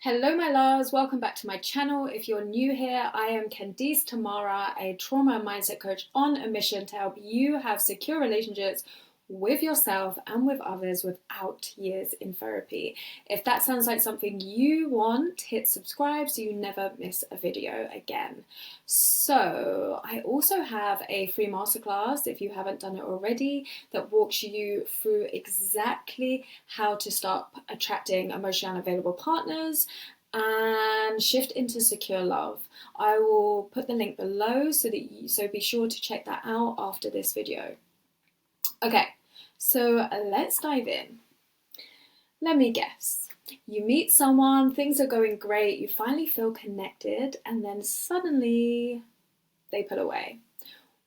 Hello my loves, welcome back to my channel. If you're new here, I am Candice Tamara, a trauma and mindset coach on a mission to help you have secure relationships with yourself and with others without years in therapy. If that sounds like something you want, hit subscribe so you never miss a video again. So I also have a free masterclass, if you haven't done it already, that walks you through exactly how to start attracting emotionally unavailable partners and shift into secure love. I will put the link below so be sure to check that out after this video. Okay, so let's dive in. Let me guess. You meet someone, things are going great, you finally feel connected, and then suddenly they pull away.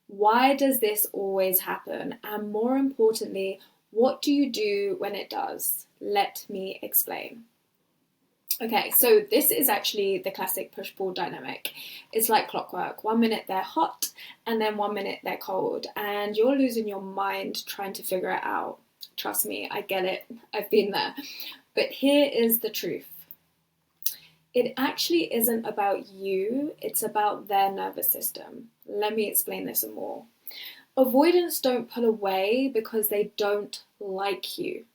Why does this always happen? And more importantly, what do you do when it does? Let me explain. Okay, so this is actually the classic push-pull dynamic. It's like clockwork. 1 minute they're hot, and then 1 minute they're cold, and you're losing your mind trying to figure it out. Trust me, I get it. I've been there. But here is the truth. It actually isn't about you, it's about their nervous system. Let me explain this some more. Avoidants don't pull away because they don't like you.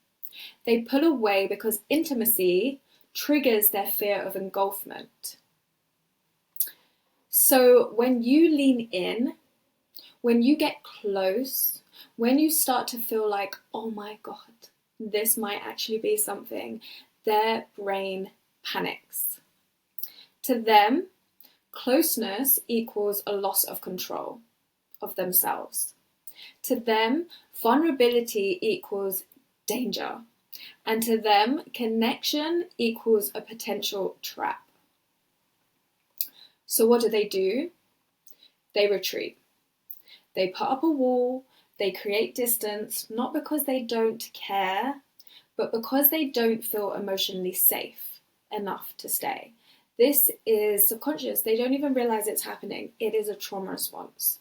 They pull away because intimacy triggers their fear of engulfment. So when you lean in, when you get close, when you start to feel like, oh my God, this might actually be something, their brain panics. To them, closeness equals a loss of control of themselves. To them, vulnerability equals danger. And to them, connection equals a potential trap. So what do? They retreat. They put up a wall, they create distance, not because they don't care, but because they don't feel emotionally safe enough to stay. This is subconscious. They don't even realize it's happening. It is a trauma response.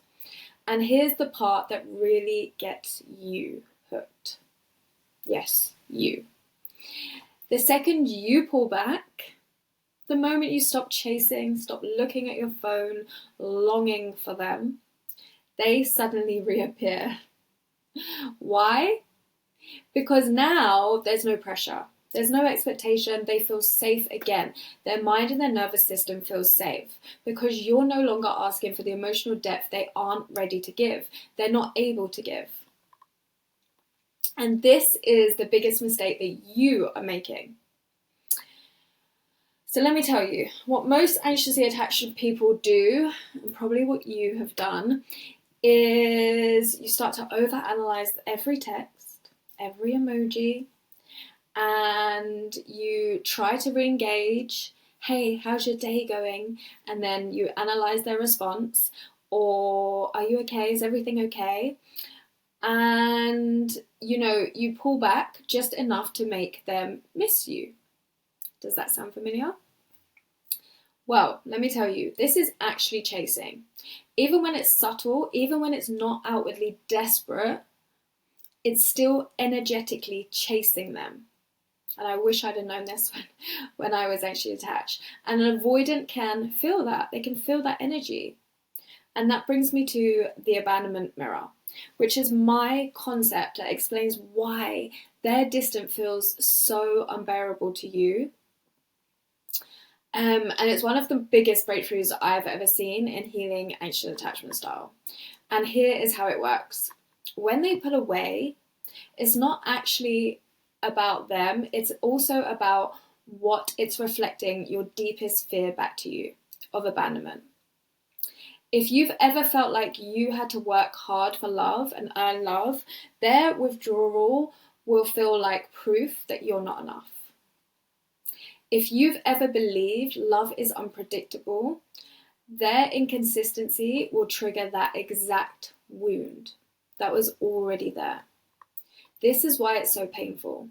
And here's the part that really gets you hooked. Yes, you. The second you pull back, the moment you stop chasing, stop looking at your phone, longing for them, they suddenly reappear. Why? Because now there's no pressure. There's no expectation. They feel safe again. Their mind and their nervous system feels safe because you're no longer asking for the emotional depth they aren't ready to give. They're not able to give. And this is the biggest mistake that you are making. So let me tell you, what most anxiously attached people do, and probably what you have done, is you start to overanalyze every text, every emoji, and you try to re-engage. Hey, how's your day going? And then you analyze their response. Or, are you okay? Is everything okay? And, you pull back just enough to make them miss you. Does that sound familiar? Well, let me tell you, this is actually chasing. Even when it's subtle, even when it's not outwardly desperate, it's still energetically chasing them. And I wish I'd have known this when I was actually attached. And an avoidant can feel that. They can feel that energy. And that brings me to the abandonment mirror, which is my concept that explains why their distance feels so unbearable to you. And it's one of the biggest breakthroughs I've ever seen in healing anxious attachment style. And here is how it works. When they pull away, it's not actually about them. It's also about what it's reflecting your deepest fear back to you of abandonment. If you've ever felt like you had to work hard for love and earn love, their withdrawal will feel like proof that you're not enough. If you've ever believed love is unpredictable, their inconsistency will trigger that exact wound that was already there. This is why it's so painful.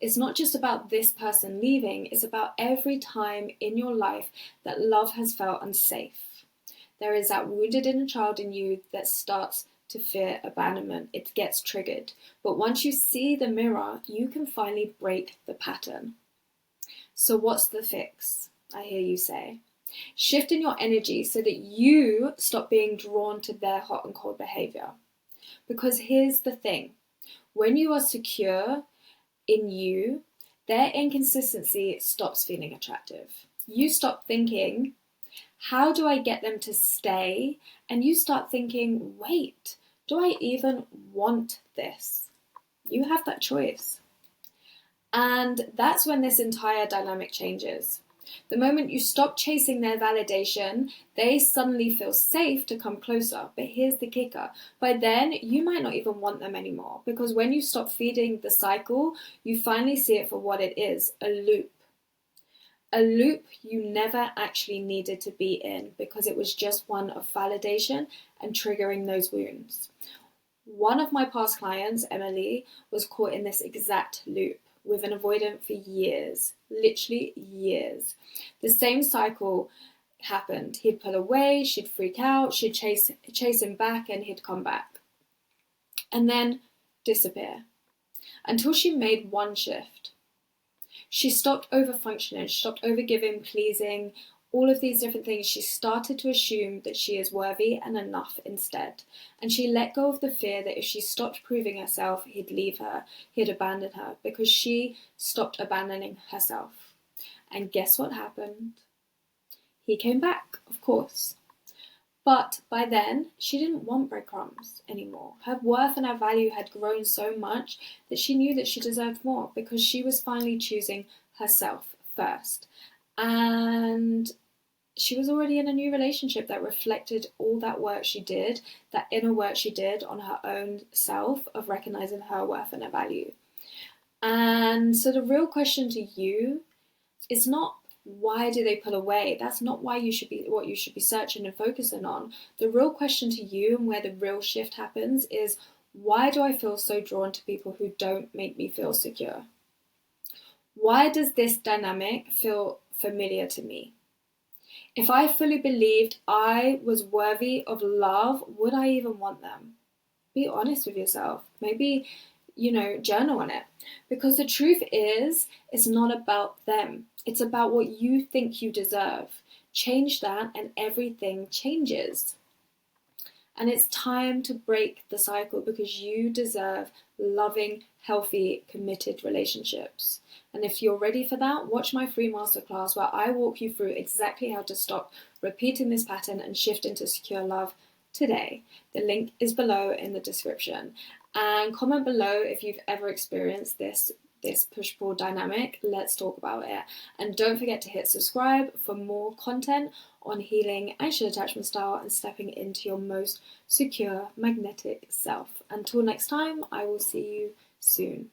It's not just about this person leaving, it's about every time in your life that love has felt unsafe. There is that wounded inner child in you that starts to fear abandonment. It gets triggered. But once you see the mirror, you can finally break the pattern. So what's the fix? I hear you say. Shift in your energy so that you stop being drawn to their hot and cold behavior. Because here's the thing. When you are secure in you, their inconsistency stops feeling attractive. You stop thinking, how do I get them to stay? And you start thinking, wait, do I even want this? You have that choice. And that's when this entire dynamic changes. The moment you stop chasing their validation, they suddenly feel safe to come closer. But here's the kicker. By then, you might not even want them anymore, because when you stop feeding the cycle, you finally see it for what it is, a loop. A loop you never actually needed to be in, because it was just one of validation and triggering those wounds. One of my past clients, Emily, was caught in this exact loop with an avoidant for years, literally years. The same cycle happened. He'd pull away, she'd freak out, she'd chase him back, and he'd come back. And then disappear. Until she made one shift. She stopped over-functioning, she stopped over-giving, pleasing, all of these different things. She started to assume that she is worthy and enough instead. And she let go of the fear that if she stopped proving herself, he'd leave her, he'd abandon her, because she stopped abandoning herself. And guess what happened? He came back, of course. But by then, she didn't want breadcrumbs anymore. Her worth and her value had grown so much that she knew that she deserved more, because she was finally choosing herself first. And she was already in a new relationship that reflected all that work she did, that inner work she did on her own self of recognizing her worth and her value. And so the real question to you is not, why do they pull away? That's not what you should be searching and focusing on. The real question to you, and where the real shift happens, is, why do I feel so drawn to people who don't make me feel secure? Why does this dynamic feel familiar to me? If I fully believed I was worthy of love, would I even want them? Be honest with yourself. Maybe, journal on it. Because the truth is, it's not about them. It's about what you think you deserve. Change that and everything changes. And it's time to break the cycle, because you deserve loving, healthy, committed relationships. And if you're ready for that, watch my free masterclass where I walk you through exactly how to stop repeating this pattern and shift into secure love today. The link is below in the description. And comment below if you've ever experienced this push-pull dynamic. Let's talk about it. And don't forget to hit subscribe for more content on healing anxious attachment style and stepping into your most secure magnetic self. Until next time, I will see you soon.